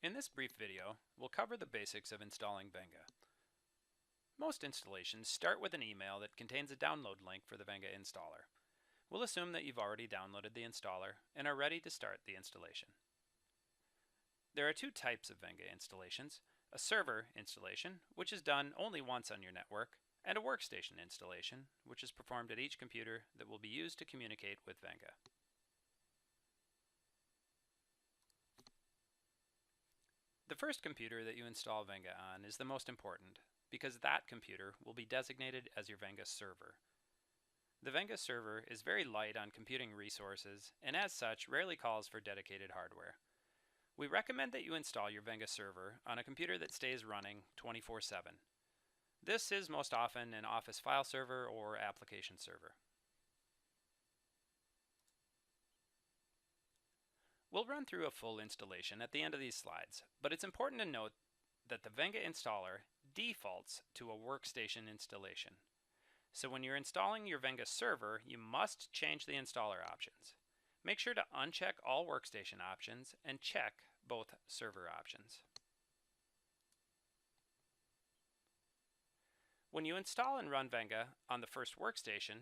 In this brief video, we'll cover the basics of installing Venga. Most installations start with an email that contains a download link for the Venga installer. We'll assume that you've already downloaded the installer and are ready to start the installation. There are two types of Venga installations: a server installation, which is done only once on your network, and a workstation installation, which is performed at each computer that will be used to communicate with Venga. The first computer that you install Venga on is the most important, because that computer will be designated as your Venga server. The Venga server is very light on computing resources and as such rarely calls for dedicated hardware. We recommend that you install your Venga server on a computer that stays running 24/7. This is most often an Office file server or application server. We'll run through a full installation at the end of these slides, but it's important to note that the Venga installer defaults to a workstation installation. So when you're installing your Venga server, you must change the installer options. Make sure to uncheck all workstation options and check both server options. When you install and run Venga on the first workstation,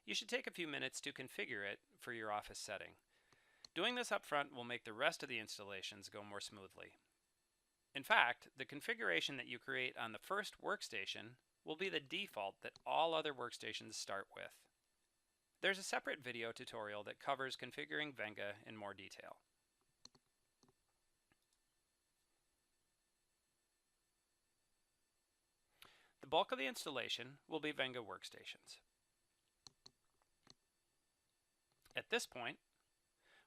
you should take a few minutes to configure it for your Office setting. Doing this up front will make the rest of the installations go more smoothly. In fact, the configuration that you create on the first workstation will be the default that all other workstations start with. There's a separate video tutorial that covers configuring Venga in more detail. The bulk of the installation will be Venga workstations. At this point,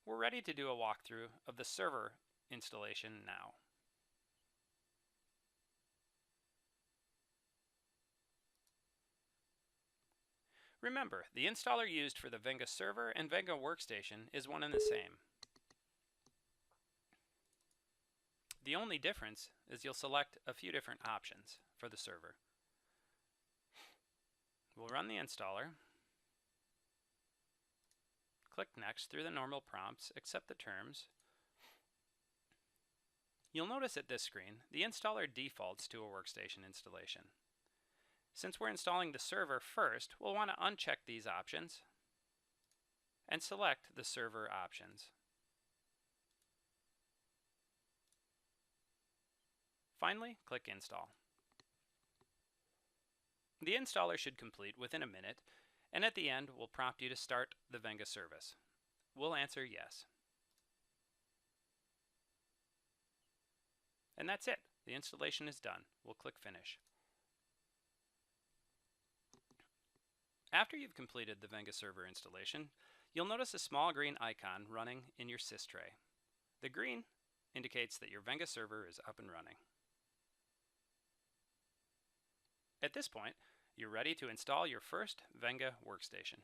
we're ready to do a walkthrough of the server installation now. Remember, the installer used for the Venga server and Venga workstation is one and the same. The only difference is you'll select a few different options for the server. We'll run the installer. Click Next through the normal prompts, accept the terms. You'll notice at this screen, the installer defaults to a workstation installation. Since we're installing the server first, we'll want to uncheck these options and select the server options. Finally, click Install. The installer should complete within a minute, and at the end, we'll prompt you to start the Venga service. We'll answer yes. And that's it. The installation is done. We'll click Finish. After you've completed the Venga server installation, you'll notice a small green icon running in your sys tray. The green indicates that your Venga server is up and running. At this point, you're ready to install your first Venga workstation.